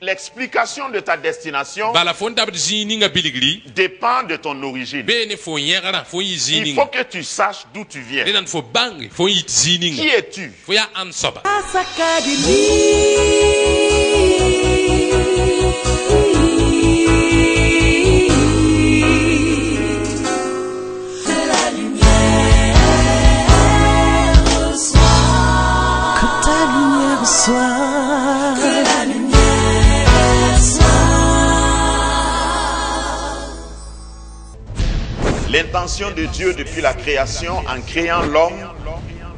l'explication de ta destination dépend de ton origine. Il faut que tu saches d'où tu viens. Qui es-tu? L'intention de Dieu depuis la création, en créant l'homme,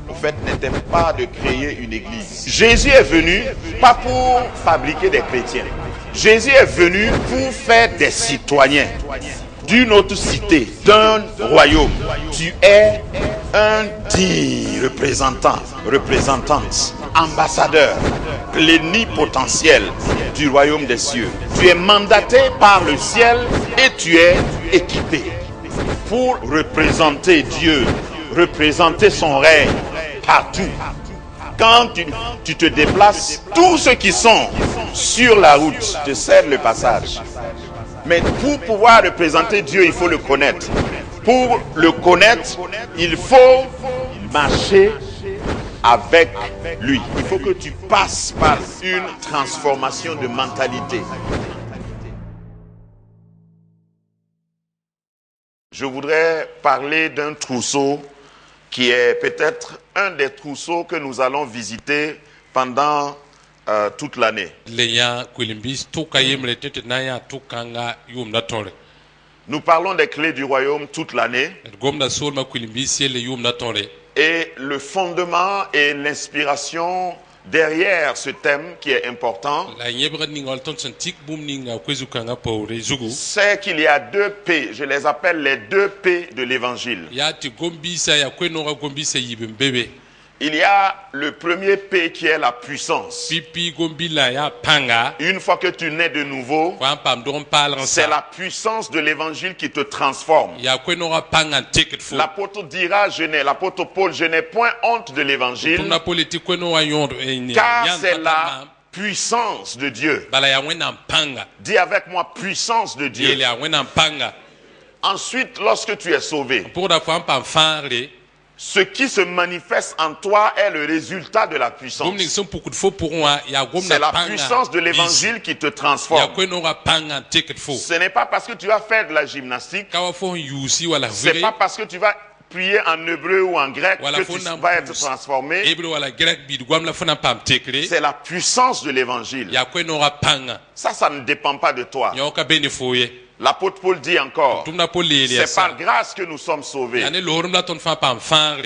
au fait, n'était pas de créer une église. Jésus est venu pas pour fabriquer des chrétiens. Jésus est venu pour faire des citoyens d'une autre cité, d'un royaume. Tu es un digne représentante, ambassadeur, plénipotentiel du royaume des cieux. Tu es mandaté par le ciel et tu es équipé pour représenter Dieu, représenter son règne partout. Quand tu te déplaces, tous ceux qui sont sur la route te cèdent le passage. Mais pour pouvoir représenter Dieu, il faut le connaître. Pour le connaître, il faut marcher avec lui. Il faut que tu passes par une transformation de mentalité. Je voudrais parler d'un trousseau qui est peut-être un des trousseaux que nous allons visiter pendant toute l'année. Nous parlons des clés du royaume toute l'année. Et le fondement et l'inspiration derrière ce thème qui est important, c'est qu'il y a 2 P, je les appelle les 2 P de l'évangile. Il y a le premier P qui est la puissance. Une fois que tu nais de nouveau, c'est la puissance de l'évangile qui te transforme. L'apôtre dira, l'apôtre Paul, je n'ai point honte de l'évangile, car c'est la puissance de Dieu. Dis avec moi, puissance de Dieu. Ensuite, lorsque tu es sauvé, ce qui se manifeste en toi est le résultat de la puissance. C'est la puissance de l'évangile qui te transforme. Ce n'est pas parce que tu vas faire de la gymnastique, c'est pas parce que tu vas prier en hébreu ou en grec que tu vas être transformé. C'est la puissance de l'évangile. Ça ne dépend pas de toi. L'apôtre Paul dit encore, c'est par grâce que nous sommes sauvés.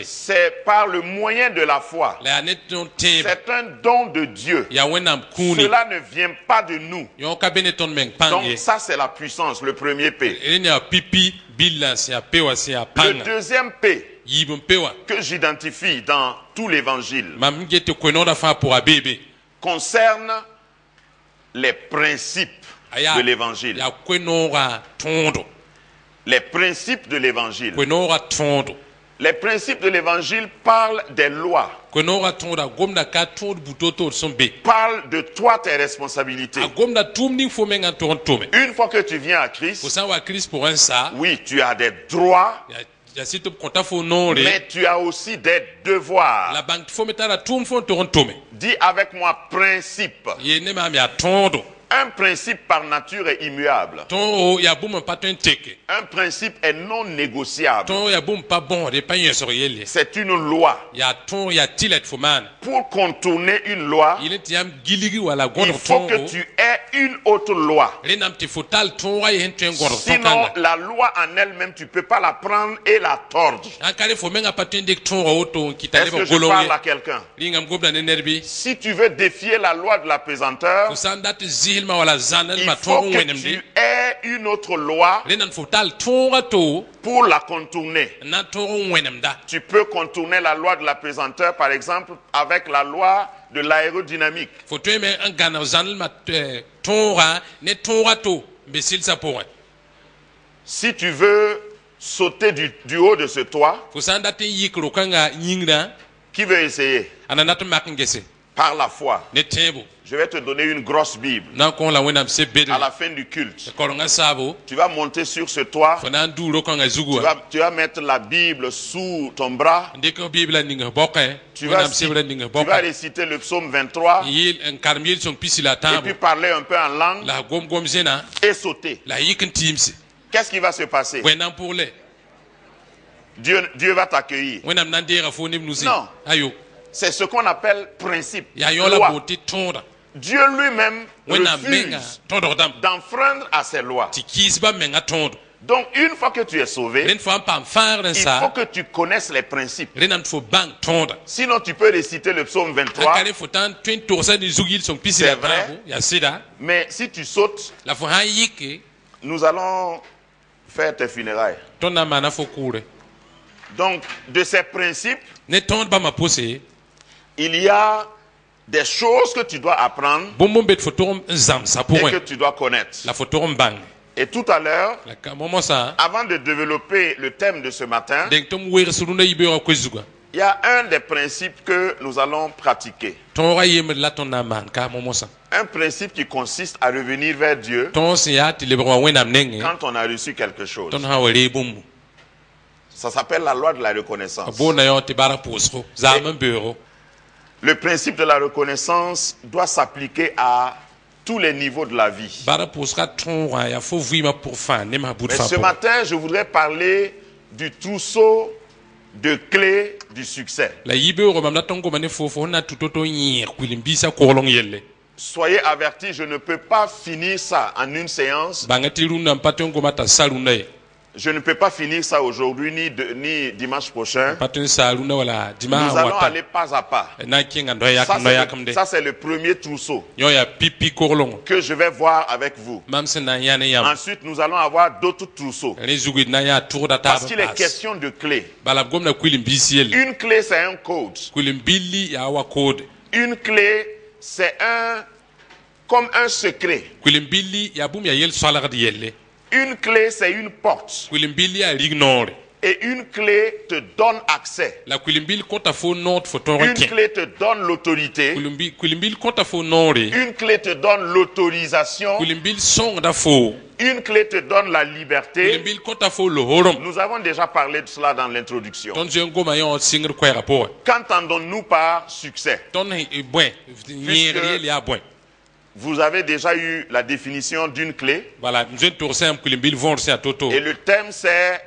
C'est par le moyen de la foi. C'est un don de Dieu. Cela ne vient pas de nous. Donc ça c'est la puissance, le premier P. Le deuxième P que j'identifie dans tout l'évangile concerne les principes de l'évangile. Les principes de l'évangile. Les principes de l'évangile parlent des lois. Parlent de toi, tes responsabilités. Une fois que tu viens à Christ, oui, tu as des droits, mais tu as aussi des devoirs. Dis avec moi principe. Un principe par nature est immuable. Un principe est non négociable. C'est une loi. Pour contourner une loi, il faut que tu aies une autre loi. Sinon, la loi en elle-même, tu ne peux pas la prendre et la tordre. Est-ce que je parle à quelqu'un? Si tu veux défier la loi de la pesanteur, il faut que tu aies une autre loi pour la contourner. Tu peux contourner la loi de la pesanteur, par exemple, avec la loi de l'aérodynamique. Si tu veux sauter du haut de ce toit, qui veut essayer? Par la foi. Je vais te donner une grosse Bible. na ko la wẽnnaam sẽn bedre À la fin du culte, korengã saabo tu vas monter sur ce toit. fo na n dʋʋ rokãngã zugu wã Tu vas mettre la Bible sous ton bras. n dɩk biblã ning bɔkẽ Tu vas, wẽnnaam sebrã ning tu vas bɔkẽ réciter le psaume 23 n karem yel sõng pisi la et tãabo puis parler un peu en langue la gom-gom zẽna et sauter. la yik n tɩɩmse Qu'est-ce qui va se passer? wẽnnaam pʋgle Dieu va t'accueillir. wẽnnaam na n deega fo neb nusẽ Non. ayo C'est ce qu'on appelle principe. yaa yõ la Loi. bood tɩ tõoda Dieu lui-même wẽnnaam menga refuse tõdg dãmb d'enfreindre à ses lois. tɩ kiis bãmb menga tõodo Donc, une fois que tu es sauvé, rẽnd fo n paam fãagr n il faut sa que tu connaisses les principes. rẽnnaam tɩ fo bãng tõoda Sinon, tu peux réciter le psaume a 23, ka rẽ fo tã n tõe n togsa ne zug yɩl sõng pisi la C'est vrai. tãabo yaa sɩda mais si tu sautes, la fo sã n yike nous allons faire tes funérailles. tõnd na n maana fo kʋʋre Donc, de ces principes, ne tõod bãmba pʋse il y a des choses que tu dois apprendre bũmb n bet fo tog n zãmsa et que pʋgẽ tu dois connaître. la fo tog n bãng Et tout à l'heure, la ka momosã avant de développer le thème de ce matin, deng tɩ m wegs rũndã yibeoogã koe zugã il y a un des principes que nous allons pratiquer. tõogã yembd la tõnd na n maan ka momosã Un principe qui consiste à revenir vers Dieu tõog sẽn yaa tɩ lebg wã wẽnnaam nengẽ quand on a reçu quelque chose. tõnd sã n wa ree bũmbu Ça s'appelle la loi de la reconnaissance. boonda yõ tɩ barg pʋʋsgo zaam n beoogo Le principe de la reconnaissance doit s'appliquer à tous les niveaux de la vie. barg pʋʋsga tõogã yaa fo vɩɩmã pʋg fãa nemsã bʋd Mais fãa ce pʋgẽ matin, je voudrais parler du trousseau de clés du succès. la yibeoogo mam la tõnd goma ne fo fo sẽn na n tʋ to-to n yẽeg kuilim-biisã kogleng yelle Soyez avertis, je ne peux pas finir ça en une séance. bãnga tɩ rũndã n pa tõe n goma t'a sa rũndã ye Je ne peux pas finir ça aujourd'hui ni dimanche prochain. pa tõe n saa rũndã wala Nous dimaasã allons wata aller pas à pas. na n kẽnga noyakemde Ça, c'est le premier trousseau yõ yaa pipi kogleng que je vais voir avec vous. mam sẽn na n yã ne yãmb Ensuite, nous allons avoir d'autres trousseaux. rẽ zugd na n yaa tʋgda taab Parce n qu'il est paas question de clés. bala b gomda kuilim-biis yelle Une clé, c'est un code. kuilim-billi yaa wa koode Une clé, c'est comme un secret. kuilim-billi yaa bũmb yaa yel-soalgd yelle Une clé, c'est une porte. kuilim-billi yaa rig noore Et une clé te donne accès. la kuilim-bill kõta fo nood fo tõog n Une kẽ clé te donne l'autorité. kuilim-bill kõta fo noore Une clé te donne l'autorisation. kuilim-bill sõngda fo Une clé te donne la liberté. kuilim-bill kõta fo lohorem Nous avons déjà parlé de cela dans l'introduction. tõnd zoe n goma yõ sɩngd koɛɛgã pʋgẽ Qu'entendons-nous par succès? tõnd bõe yẽegr yel yaa bõe Vous avez déjà eu la définition d'une clé. bala m zoe n tʋg sẽn kuilim-bill võor sẽn yaa to-to Et le thème, c'est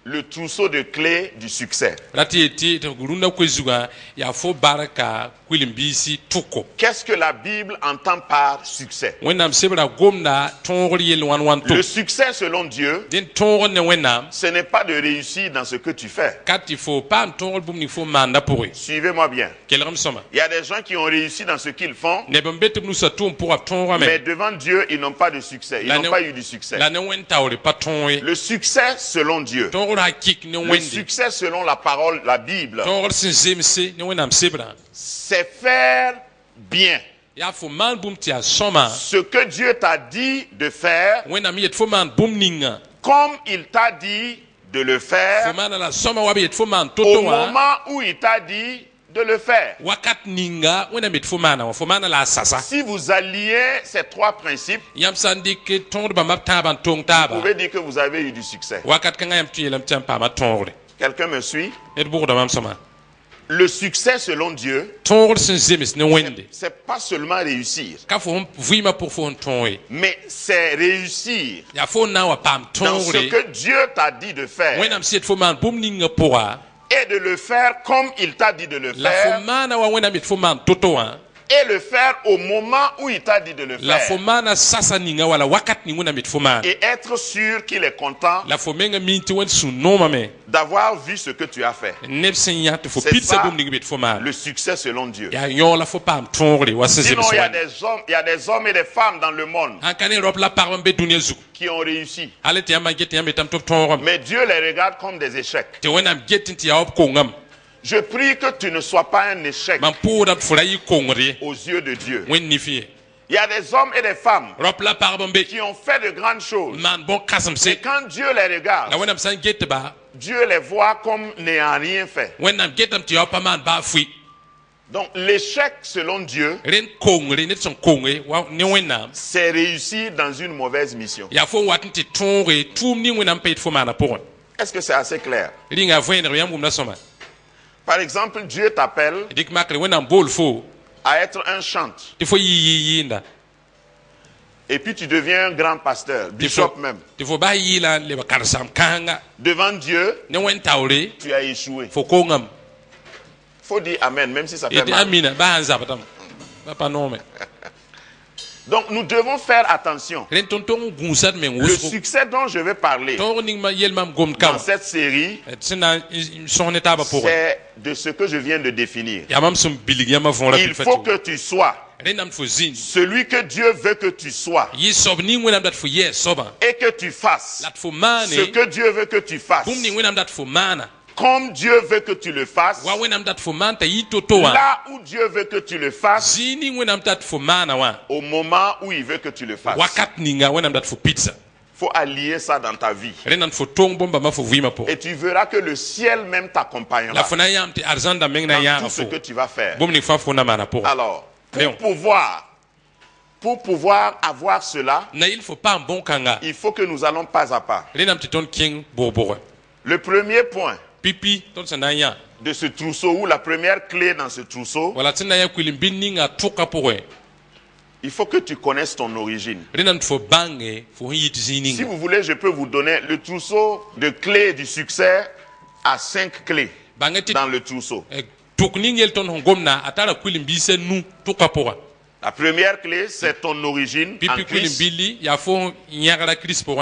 le trousseau de clés du succès. ra tɩ yetɩ tɩ rũndã koe zugã yaa fo barka kuilim-biisi tʋko Qu'est-ce que la Bible entend par succès? wẽnnaam sebrã gomda tõogr yell wãn-wãn Le tʋk succès, selon Dieu, dẽn tõogr ne wẽnnaam ce n'est pas de réussir dans ce que tu fais. ka tɩ fo paam tõogr bũmb ning fo n maanda pʋgẽ Suivez-moi bien. kelgem sõma Il y a des gens qui ont réussi dans ce qu'ils font, neb n be tɩ b nusa tʋʋm pʋga b tõogame mais devant Dieu, ils n'ont pas de succès. Ils n'ont pas eu du succès. la ne wẽnd taoore pa tõog ye Le succès, selon Dieu, tõogr hakɩk ne le wẽnde succès selon la parole, la Bible, tõogr sẽn zemse ne wẽnnaam sebrã c'est faire bien yaa fo maan bũmb tɩ yaa sõma ce que Dieu t'a dit de faire, wẽnnaam yet fo maan bũmb ninga comme il t'a dit de le fo faire, maana la sõma wa b yet fo maan au to-to wã moment où il t'a dit de le faire. wakat ninga wẽnnaam yet fo maana wã fo maana la a sasa Si vous alliez ces trois principes, yãmb sã n dɩk tõogd bãmba b tãabã n tong vous taaba pouvez dire que vous avez eu du succès. wakat kãngã yãmb tɩ yeelame tɩ n paama tõogre Quelqu'un me suit? ned bʋgda mam sõma Le succès selon Dieu, tõogd sẽn zems ne wẽnde c'est pas seulement réussir, ka fo vɩɩmã pʋg fo sẽn tõog ye mais c'est réussir yaa fo n na n wa paam dans ce tõogre que Dieu t'a dit de faire wẽnnaam sɩd fo maan bũmb ninga pʋga et de le faire comme il t'a dit de le la fo faire maana wa wẽnnaam yet fo maan to-to wã et le faire au moment où il t'a dit de le la fo faire maana sasa ninga wala wakat ning wẽnnaam yet fo maan et être sûr qu'il est content la fo menga miin tɩ wẽnd sũ noomame d'avoir vu ce que tu as fait. neb sẽn yã tɩ fo C'est pidsa ça. bũmb ning b yet fo maan Le succès selon Dieu. yaa yõ la fo paam tõogre wa sẽn Sinon, zems il y a wẽnd il y a des hommes et des femmes dans le monde sãn ka ne raop la pagb n be dũniyã zugu qui ont réussi. ala tɩ yãmb n get tɩ yãmb yetame tɩ b tõogame Mais Dieu les regarde comme des échecs. tɩ wẽnnaam get tɩ yaa b kongame Je prie que tu ne sois pas un échec mam pʋʋda tɩ fo ra yɩ kongr ye aux yeux de Dieu. wẽnd nif ye Il y a des hommes et des femmes raop la pagb n be qui ont fait de grandes choses. n maan bõn-kãsemse Et quand Dieu les regarde, la wẽnnaam sã n get ba Dieu les voit comme n'ayant rien fait. wẽnnaam getame tɩ yaa pa maan baa fʋɩ Donc l'échec selon Dieu, ren kongre ne son kongre wa ne wena c'est réussir dans une mauvaise mission. ya fo watin ti tonre tum ni wena peit fo mana pour Est-ce que c'est assez clair? ringa voine yam gum na soma Par exemple, Dieu t'appelle dik makre wena bol fo à être un chante. ti fo yinda Et puis tu deviens un grand pasteur, bishop même. ti fo ba yila le karsam kanga Devant Dieu, ne wen tawre tu as échoué. fo kongam Faut dire amen, même si ça fait et mal. amina ba hanza batam pas non mais Donc nous devons faire attention. ren tonton gunsat men Le wusfo succès dont je vais parler ton ning ma yelmam gom dans kam cette série, sina son état ba pour c'est de ce que je viens de définir. ya mam sum bilig ya ma fon la Il faut que tu sois renam fo zin celui que Dieu veut que tu sois yi sob ni wenam dat fo yes soba et que tu fasses lat fo ce mane que Dieu veut que tu fasses. bum ni wenam dat fo mana Comme Dieu veut que tu le fasses, wa wenam dat fo man ta yi toto wa là où Dieu veut que tu le fasses, zini wenam dat fo mana wa au moment où il veut que tu le fasses. wakat ni nga wenam dat fo pizza Il faut allier ça dans ta vie. renan fo tong bomba ma fo vima po Et tu verras que le ciel même t'accompagnera la fo na yam ti argent da meng na dans ya tout ce fo que tu vas faire. bum ni fa fo na mana po Alors, Léon. pour pouvoir avoir cela, na il faut pas un bon kanga il faut que nous allons pas à pas. renam ti ton king bobo Le premier point pipi ton sa ya de ce trousseau, ou la première clé dans ce trousseau, wala tin na ya kwilim binni nga tuka po il faut que tu connaisses ton origine. renan fo bange fo yit zini Si vous voulez, je peux vous donner le trousseau de clés du succès à 5 clés bange ti dans le trousseau. tuk ningel ton gomna atara kwilim bise nu tuka po La première clé, c'est ton origine en pipi kwilim Christ. billi ya fo nyagara Christ po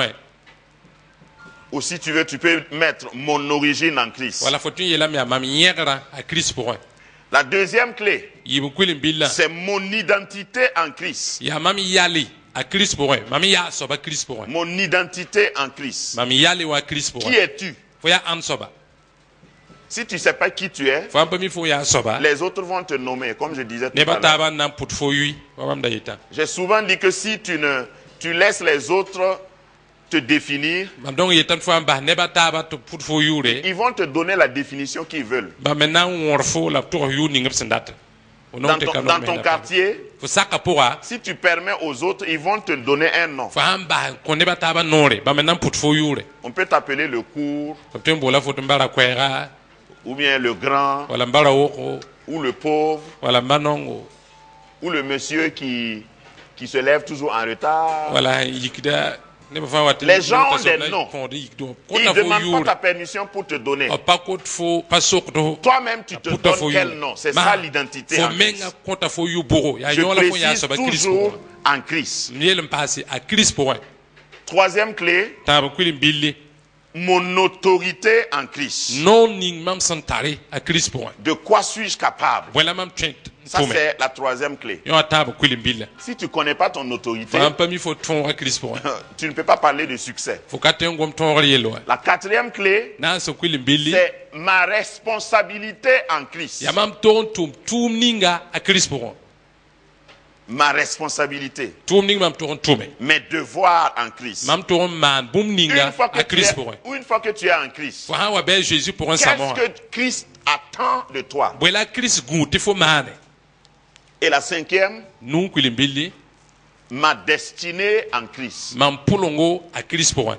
Ou si tu veux, tu peux mettre mon origine en Christ. wala fo tun yela mi mam nyagara a Christ po La deuxième clé, yibu kwilim billa c'est mon identité en Christ. ya mam yali a Christ po mam ya soba Christ po Mon identité en Christ. mam yali wa Christ po Qui es-tu? fo ya an soba Si tu ne sais pas qui tu es, fo am pami fo ya soba les autres vont te nommer, comme je disais tout ne à l'heure. bataba nan put fo yu wa mam da yita J'ai souvent dit que si tu laisses les autres te définir, mam donc yetan fo am ba ne bataba to put fo yure ils vont te donner la définition qu'ils veulent. ba maintenant wor fo la to yu ni ngep sendat Dans ton quartier, fo saka poa si tu permets aux autres, ils vont te donner un nom. fo am ba ko ne bataba nore ba maintenant put fo yure On peut t'appeler le court, fo tembo la fo tumbara kwera ou bien le grand, wala mbara woko ou le pauvre, wala manongo ou le monsieur qui se lève toujours en retard. wala yikda ne ba fa wat Les gens ont des noms. Ils Ils ne demandent pas ta permission pour te donner. pas fo pas sok do Toi-même, tu te Puta donnes fo quel yu. nom. C'est Ma, ça l'identité fo en Christ. menga kota fo yu boro ya Je yola fo ya précise soba Christ toujours po en Christ. niel mpasi a Christ po Troisième clé, ta ba kwilim billi mon autorité en Christ. non ning mam santare a Christ po De quoi suis-je capable? wala mam twent Ça, c'est la troisième clé. yo ta ba kwilim billi Si tu ne connais pas ton autorité, fo am pami fo ton a Christ po tu ne peux pas parler de succès. fo katen gom ton yelo La quatrième clé, na so kwilim billi c'est ma responsabilité en Christ. ya mam ton tum ninga a Christ po Ma responsabilité. tum ning mam ton tume Mes devoirs en Christ. mam ton man bum ninga Une fois que a tu Christ es, po ou une fois que tu es en Christ, fo ha wa be Jésus pour un qu'est-ce samon que Christ attend de toi? bwela Christ gu fo mane Et la cinquième, nu kwilim billi ma destinée en Christ. mam pulongo a Christ po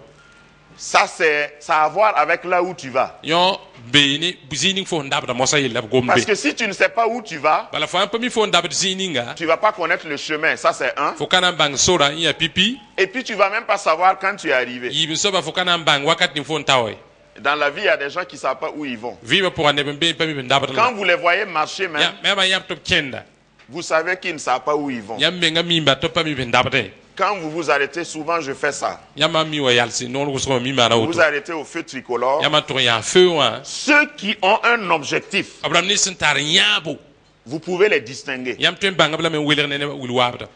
Ça, ça a à voir avec là où tu vas. yo beni zini fo ndabda mosa yella gombe Parce que si tu ne sais pas où tu vas, bala fo ampa mi fo ndabda zininga tu ne vas pas connaître le chemin. Ça, c'est un. fo kana bang sora ya pipi Et puis, tu ne vas même pas savoir quand tu es arrivé. yibi soba fo kana bang wakat ni fo ntawe Dans la vie, il y a des gens qui ne savent pas où ils vont. viva pour ane be pa mi ndabda Quand vous les voyez marcher ya même, mema yap top kenda vous savez qu'ils ne savent pas où ils vont. ya menga mimba to pa mi ndabda Quand vous vous arrêtez, souvent je fais ça. ya ma mi wa yalsi non ko so mi mana Vous auto vous arrêtez au feu tricolore. ya ma to ya feu wa Ceux qui ont un objectif, abram ni sentar nyabo vous pouvez les distinguer. yam tuen bang abla me weler ne wulwabda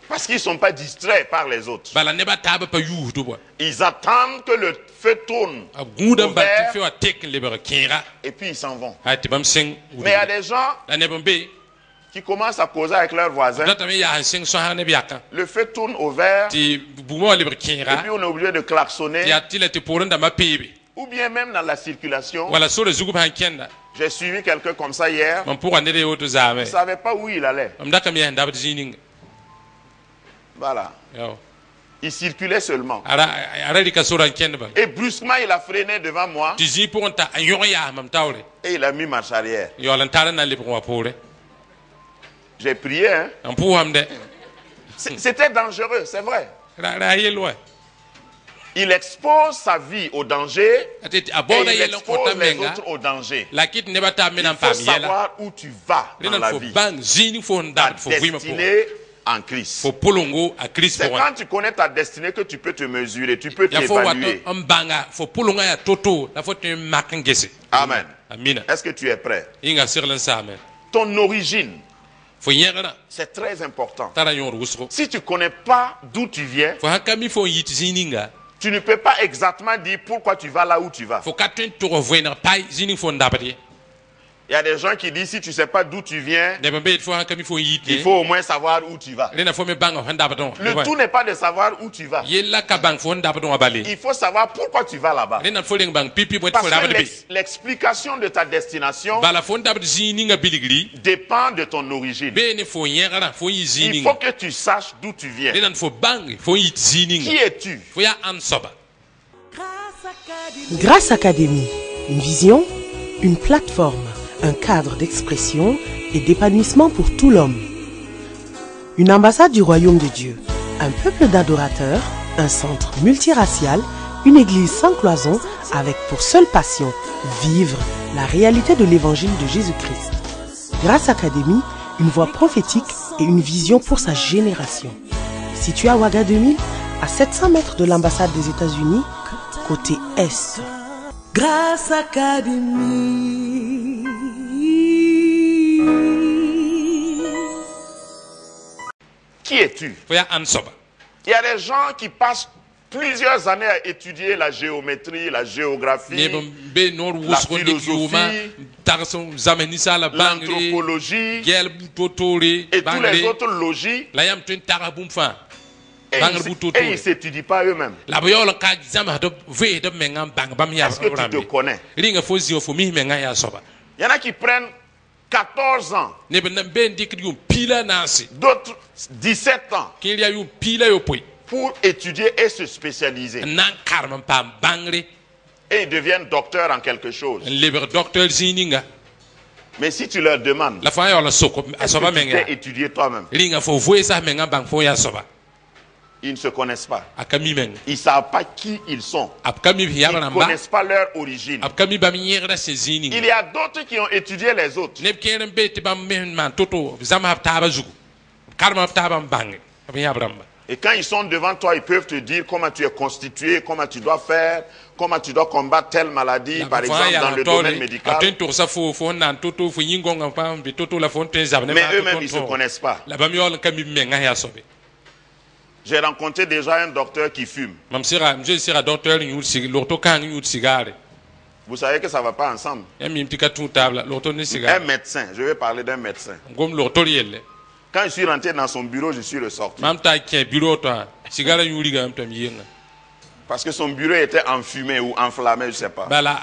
Parce qu'ils ne sont pas distraits par les autres. bala ne ba taba pa yu to bo Ils attendent que le feu tourne agudam au ba vert ti feu a tek le ba kira et puis ils s'en vont. ha ti bam sing Mais il y a des gens la ne bombe qui commencent à causer avec leurs voisins. data me ya sing so ha ne biaka Le feu tourne au vert ti bumo le et kira puis on est obligé de klaxonner. ya ti la ti poranda ma pebe Ou bien même dans la circulation. wala sore zugu ban kenda J'ai suivi quelqu'un comme ça hier. man pour ande yo to zame Je ne savais pas où il allait. am daka mi anda zining Voilà. yo Il circulait seulement. ara di ka sore kenda ba Et brusquement, il a freiné devant moi. ti zi pour ta ayon ya mam tawre Et il a mis marche arrière. yo lan tara na le pour wa pore J'ai prié. Hein. am pour am de C'était dangereux, c'est vrai. ra yelwa Il expose sa vie au danger. ati Et aboda il yelo expose kota les menga autres au danger. la kit ne bata Il menam faut pam yela savoir où tu vas dans renan la fo vie. bang zini fo Ta ndar fo wima po destinée en Christ. fo polongo a Christ C'est pour quand tu connais ta destinée que tu peux te mesurer, tu peux ya fo wato t'évaluer. ambanga fo polonga ya toto la fo te makangese Amen. amina Est-ce que tu es prêt? inga sirlan same Ton origine, fo yegana c'est très important. tara yor wusro Si tu ne connais pas d'où tu viens, fo hakami fo yit zininga tu ne peux pas exactement dire pourquoi tu vas là où tu vas. fo katun to voina pai zini fo ndabati Il y a des gens qui disent si tu ne sais pas d'où tu viens, de be fo hakami fo yit il faut au moins savoir où tu vas. rena fo me banga handa baton Le tout n'est pas de savoir où tu vas. yella ka bang fo ndabaton abali Il faut savoir pourquoi tu vas là-bas. rena fo leng bang pipi bo Parce fo que rabati l'explication de ta destination bala fo ndabati zininga biligri dépend de ton origine. be ne fo yegana fo yi Il zininga faut que tu saches d'où tu viens. rena fo bang fo yit zininga Qui es-tu? fo ya ansoba Grâce Académie, une vision, une plateforme, un cadre d'expression et d'épanouissement pour tout l'homme. Une ambassade du royaume de Dieu, un peuple d'adorateurs, un centre multiracial, une église sans cloison avec pour seule passion vivre la réalité de l'évangile de Jésus-Christ. Grâce Académie, une voix prophétique et une vision pour sa génération. Situé à Ouaga 2000, à 700 mètres de l'ambassade des États-Unis, côté Est. Grâce Académie. Qui es-tu? fo ya ansoba Il y a des gens qui passent plusieurs années à étudier la géométrie, la géographie, ne be nor wusro philosophie, dikuma tarso zamani sala bangri l'anthropologie gel totore et tous les bangri autres logis. la yam tun tarabum fa Et Bangre ils boutou et ils ne s'étudient pas eux-mêmes. la boyol ka zama do ve do menga bang bam ya Est-ce que tu te connais? ringa fo zio fo mi menga ya soba Il y en a qui prennent 14 ans, ne be na ben dikri yum pila nasi d'autres 17 ans kin ya yum pila yo poi pour étudier et se spécialiser. nan karman pam bangri Et ils deviennent docteurs en quelque chose. leber docteur zininga Mais si tu leur demandes, la fa yo la soko est-ce asoba que tu menga t'es étudié toi-même, ringa fo voe sa menga bang fo ya soba ils ne se connaissent pas. akami menga Ils ne savent pas qui ils sont. apkami Ils ya ne ramba connaissent pas leur origine. apkami bam yera se zininga Il y a d'autres qui ont étudié les autres. neb keren be te bam men man toto zama hab taba zugu karma hab taba bang ab ya bramba Et quand ils sont devant toi, ils peuvent te dire comment tu es constitué, comment tu dois faire, comment tu dois combattre telle maladie, par exemple dans le domaine médical. aten to sa fo fo nan toto fo yingo ngam pam be toto la fon ten zabne Mais eux-mêmes, ils ne se connaissent pas. la bam yol kami menga ya sobe J'ai rencontré déjà un docteur qui fume. mam sira mje sira docteur yul sig lorto kan yul sigare Vous savez que ça ne va pas ensemble. ya mi tika tu tabla lorto ni Un sigare médecin, je vais parler d'un médecin. gom lorto yelle Quand je suis rentré dans son bureau, je suis ressorti. mam ta ke bureau to sigare yuli gam tam yenga Parce que son bureau était enfumé ou enflammé, je ne sais pas. bala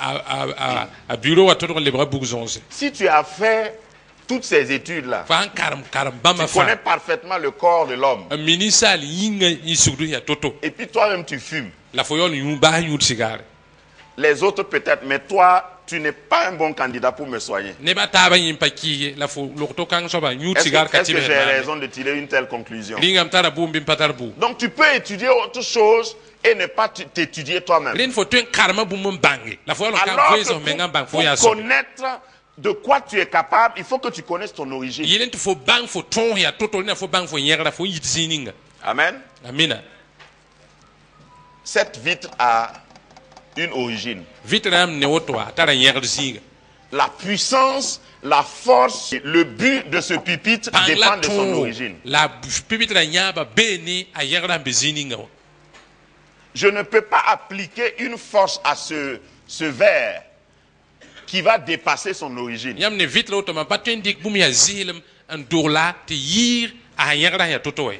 a bureau wa toto le bra bugzonse Si tu as fait toutes ces études-là, fa an karam bama tu connais fa parfaitement le corps de l'homme. minisal yinga yisugdu ya toto Et puis toi-même, tu fumes. la fo yol yum ba yul sigare Les autres peut-être, mais toi, tu n'es pas un bon candidat pour me soigner. ne ba taba yim paki la fo lorto kan soba yul Est-ce sigare que, est-ce que katibe j'ai raison de tirer une telle conclusion? ringam tara bum patar bu Donc tu peux étudier autre chose et ne pas t'étudier toi-même. rin fo tuen karma bum bangi la fo yol ka Alors kwezo menga bang que fo ya pour so connaître de quoi tu es capable, il faut que tu connaisses ton origine. yelen fo bang fo ton ya toto na fo bang fo yera fo yit zininga Amen. amina Cette vitre a une origine. vitram ne woto tara yer zinga La puissance, la force, le but de ce pupitre dépend de son origine. la pipitra nyaba beni a yera bezininga Je ne peux pas appliquer une force à ce verre qui va dépasser son origine. yam ne vitra woto ma patuen dik bum ya zilem an dorla te yir a yera ya toto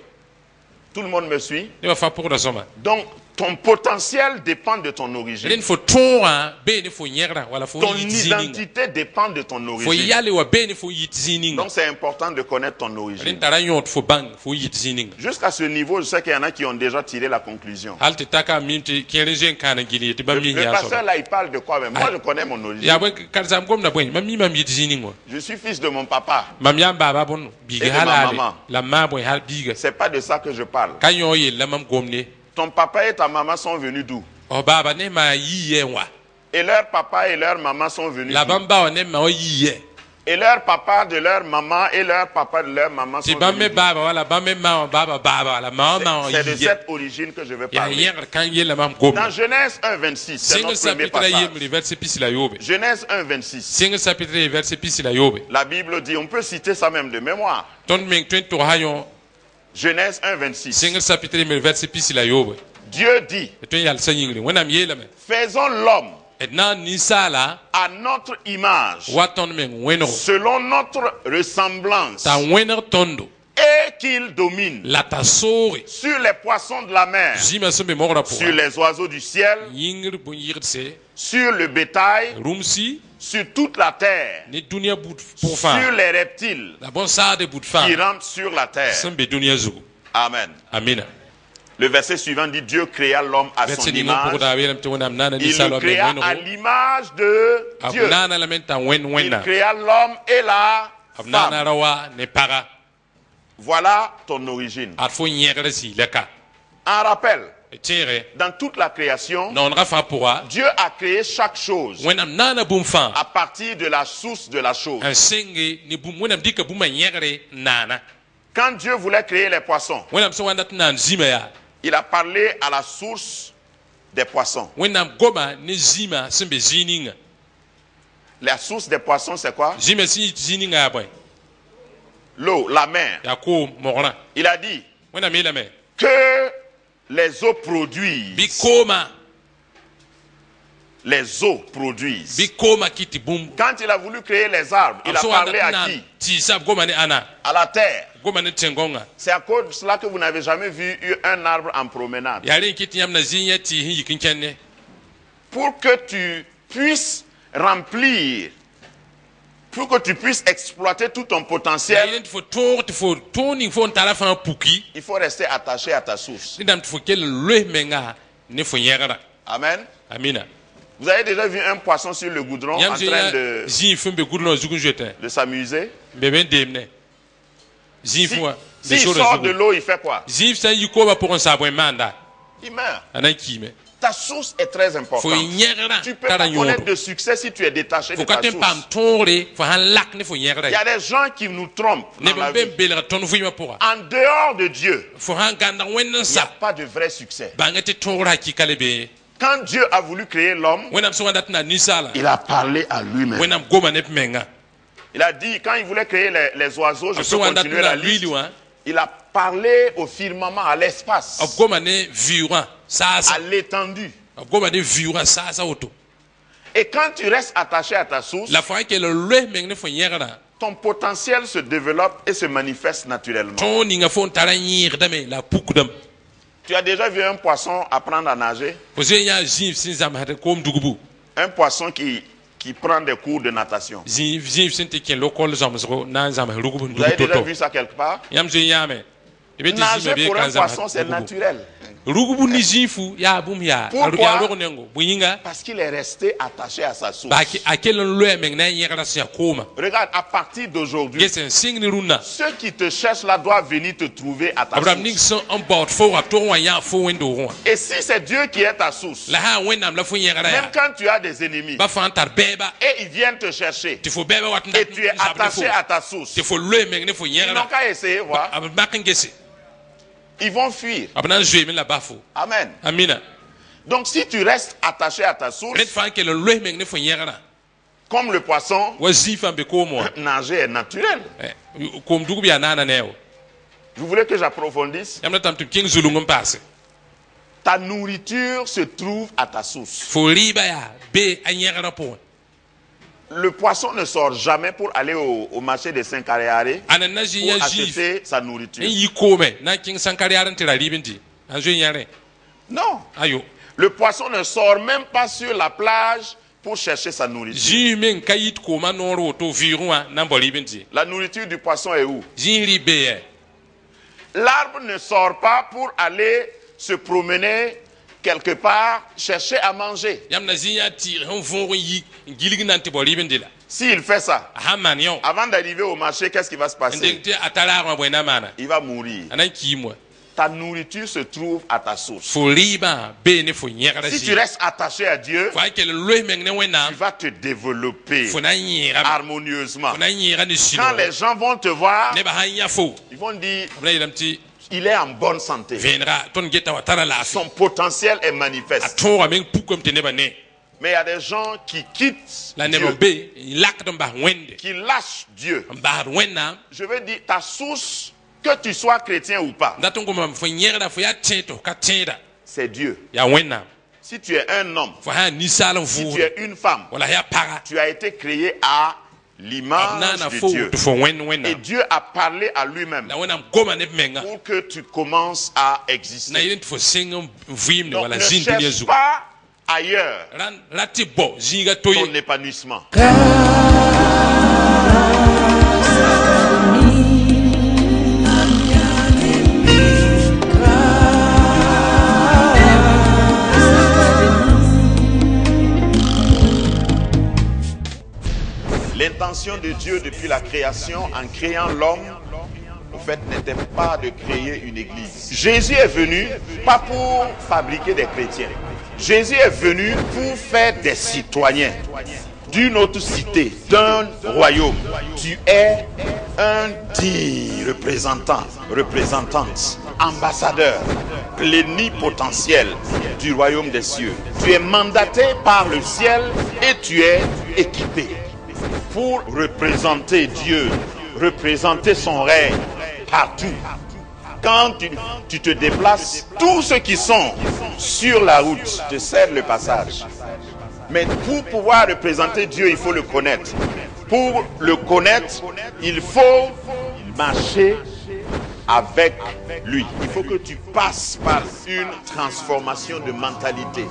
Tout le monde me suit? ne va fa pour da soma Donc, Ton potentiel dépend de ton origine. ren fo tõogã bee ne fo yẽgra wala fo Ton yit zĩninga identité dépend de ton fo origine. yale wa bee ne fo yit zĩninga Donc c'est important de connaître ton ren origine. tara yõod fo bãng fo yit zĩninga Jusqu'à ce niveau, je sais qu'il y en a qui ont déjà tiré la conclusion. hal tɩ taka mim tɩ kẽer n kãana gili tɩ bãmb Le yĩs yaa pasteur sõma là, il parle de quoi même? Moi, je connais mon origine. yaa bõe karzam gomda bõe mam mi mam yit zĩning wã Je suis fils de mon papa. mam yaa n baaba bõn biig Et de hal ma ale maman. la m maa bõe hal biiga C'est pas de ça que je parle. ka yõ yella mam gomne Ton papa et ta maman sont venus d'où? f baaba ne maa yɩ yɛ wã Et leur papa et leur maman sont venus la d'où? bãmb ba wã ne ma wã yɩ yɛ Et leur papa de leur maman et leur papa de leur maman sont tɩ bãmb me venus d'où? baaba wala bãmb me ma wã baaba baaba wala ma wã ma wã C'est de yɩ yɛ cette origine que je vais yaa parler. yẽgr kãn yella mam gomda Dans Genèse 1:26, c'est sɩngr notre premier sapitra passage. yembre verset pisi la yobe Genèse 1:26. sɩngr sapitra ye verset pisi la yobe La Bible dit, on peut citer ça même de mémoire. tõnd meng tõe n tʋgsa yõ Genèse 1:26. sɩngr sapitra yembre verset pisi la yobe Dieu dit, tɩ tõe n yalsa yĩngre wẽnnaam yeelame faisons l'homme d na n ninsaala à notre image, wa tõnd meng wẽnego selon notre ressemblance, t'a wẽneg tõndo et qu'il domine la t'a sooge sur les poissons de la mer, zĩmã sẽn be mogrã sur pʋgã les oiseaux du ciel, yĩngr bõn-yɩgdse sur le bétail, rũmsi sur toute la terre, ne dũniyã bud pʋg sur fãa les reptiles la bõn-saagde bud fãa qui rampent sur la terre. sẽn be dũniyã zugu Amen. amina Le verset suivant dit, Dieu créa l'homme à son verset ningã image. pʋgda weelame tɩ wẽnnaam naana Il ninsaal le wa meng créa à wẽnego l'image de b Dieu. naana lame n t'a wẽnd Il wẽnnaam créa l'homme et la b naana femme. ra wa ne paga Voilà ton origine. ad fo yẽgr zɩɩla ka Un rappel, tẽege dans toute la création, naoonegã fãa pʋga Dieu a créé chaque chose wẽnnaam naana bũmb fãa à partir de la source de la chose. n senge ne bũmb wẽnnaam dɩka bũmbã yẽgre n naana Quand Dieu voulait créer les poissons, wẽnnaam sẽn wa n dat n naan zĩmã yaa il a parlé à la source des poissons. wẽnnaam goma ne zĩmã sẽn be zĩig ninga La source des poissons, c'est quoi? zĩmã sẽn yɩ tɩ zĩig ninga yaa bõe L'eau, la mer. yaa koom mogrã Il a dit wẽnnaam yeelame que les eaux produisent. bɩ kooma Les eaux produisent. bɩ kooma kɩ tɩ bũmb Quand il a voulu créer les arbres, il a parlé à qui? tɩɩsa b goma ne ãna À la terre. goma ne tẽngõnga C'est à cause de cela que vous n'avez jamais vu un arbre en promenade. yaa rẽ n kɩ tɩ yãmb na zĩig yã tɩɩs n yik n kẽnne Pour que tu puisses remplir, pour que tu puisses exploiter tout ton yaa potentiel, yẽn tɩ fo tõog tɩ fo tõog ning fo n tara fãa puki il faut rester attaché à ta source. ne dãmb tɩ fo kell n loes menga ne fo yẽgra Amen. amina Vous avez déjà vu un poisson sur le goudron en yãmb sẽn train yaa de zĩig fẽn be gudrã zug n zoetẽ de s'amuser? n be be n deemne zĩig fẽ wã be S'il sorã sort de zugu l'eau, il fait quoi? zĩig sã n yi koomã pʋgẽ n saa bõe maanda Il meurt. a na n kiime Ta source est très fo importante. yẽgrã Tu peux tara pas connaître yõodo de succès si tu es détaché de fo ka ta tõe n paam source. tõogre fo sãn lak ne fo yẽgra Il y a des gens qui nous trompent dans neb la n be vie. n belga tõnd vɩɩmã pʋga En dehors de Dieu, fo sãn gãndg wẽnd n il n'y a sa pas de vrai succès. bãnga tɩ tõogr hakɩka le be Quand Dieu a voulu créer l'homme, wẽnnaam sẽn wa dat n na ninsaala il a parlé à lui-même. wẽnnaam goma ne b menga Il a dit, quand il voulait créer les oiseaux, je b peux sẽn wa dat n continuer na la liste. luiili wã Il a parlé au firmament, à l'espace, b goma ne vɩʋgã saasa à l'étendue. b goma ne vɩʋgã saasa woto Et quand tu restes attaché à ta source, la fo sã kell n loes meng ne fo yẽgrã ton potentiel se développe et se manifeste naturellement. tõog ninga fo n tara yẽegdame la a pukdame Tu as déjà vu un poisson apprendre à nager? fo zoe yã zĩif sẽn zãmsd koom dugbu Un poisson qui prend des cours de natation. zĩif sẽn tɩ kẽ lokol zãmsgo na n zãms rugb n Vous avez dug déjà to-to vu ça quelque part? yãmb zoe yãame tɩ be tɩ zĩmã Nager bee pour ka un n poisson, c'est zãms naturel. rugbu ne zĩifu yaa bũmb yaa Pourquoi? yaa rog nengo bõe yĩnga Parce qu'il est resté attaché à sa source. a kell n loɛ meng na n yẽgrã sẽn yaa kooma Regarde, à partir d'aujourd'hui, ges n sɩng ne rũnnã ceux qui te cherchent là doivent venir te trouver à ta b rãmb ning source. sẽn n baood foogã b tog n wa yã fo wẽnd-doogẽ wã Et si c'est Dieu qui est ta source, la sã n wẽnnaam la fo yẽgrã même yaa quand tu as des ennemis, ba fãa n tar bɛɛba et ils viennent te chercher, tɩ fo bɛɛba wat n et dat tu es n zabd ne fo attaché à ta source, tɩ fo loe meng ne fo ils n'ont yẽgrã qu'à essayer, voir. b mak n gese Ils vont fuir. b na n zoeeme la ba fo Amen. amina Donc si tu restes attaché à ta rẽd source, fãa n kell n loes meng ne fo yẽgrã comme le poisson, wa zĩifã n be koom wã nager est naturel. koom dugb yaa naana ne wa Vous voulez que j'approfondisse? yãmb na tame tɩ b kẽng zulung n paase Ta nourriture se trouve à ta source. fo rɩɩba yaa bee a yẽgrã pʋgẽ Le poisson ne sort jamais pour aller au marché de Saint-Caréaré a nan na zĩ pour yã zĩif acheter sa n nourriture. yi koome na n kẽng sãn-ka-reaar n tɩ ra rɩɩb n dɩ a zoe yãrẽ Non. Ayo. Le poisson ne sort même pas sur la plage pour chercher sa nourriture. Jimen kayit koma noro to virua namboli benti. La nourriture du poisson est où? Jinli be. L'arbre ne sort pas pour aller se promener quelque part, chercher à manger. Yamna zinya ti on vont yi gilig nanti boli benti la. S'il fait ça, Hamanion. avant d'arriver au marché, qu'est-ce qui va se passer? Ndekte atala ma buena mana. Il va mourir. Anan ki moi. Ta nourriture se trouve à ta source. Foliba be ne fo nyera Si tu restes attaché à Dieu, Fa ke le meng ne wena. tu vas te développer Fo na nyera. harmonieusement. Fo na nyera ni sino. Quand les gens vont te voir, Ne ba hanya fo. ils vont dire, Abna ilamti il est en bonne santé. venra ton geta watara la. Son potentiel est manifeste. Atonga meng pukom te ne ba ne. Mais il y a des gens qui quittent La Dieu, nebo be lak don ba wende. qui lâchent Dieu. Ba wena. Je veux dire, ta source, que tu sois chrétien ou pas, Ndatongo mam fo nyera fo ya tento ka tenda. c'est Dieu. Ya wena. Si tu es un homme, Fo ha ni sala si fu. tu es une femme, Wala ya para. tu as été créé à l'image Nana de fo Dieu. to fo wena. Et Dieu a parlé à lui-même La wena goma ne menga. pour que tu commences à Na exister. yent fo singom vim ne Donc wala ne zin dunia cherche zu. pas ailleurs Ran lati bo zinga ton toye. épanouissement. L'intention de Dieu depuis la création, en créant l'homme, en fait, n'était pas de créer une église. Jésus est venu pas pour fabriquer des chrétiens. Jésus est venu pour faire des citoyens d'une autre cité, d'un royaume. Tu es un digne représentant, représentante, ambassadeur, plénipotentiel du royaume des cieux. Tu es mandaté par le ciel et tu es équipé pour représenter Dieu, représenter son règne partout. Quand tu te déplaces, tous ceux qui sont sur la route te cèdent le passage. Mais pour pouvoir représenter Dieu, il faut le connaître. Pour le connaître, il faut marcher avec lui. Il faut que tu passes par une transformation de mentalité.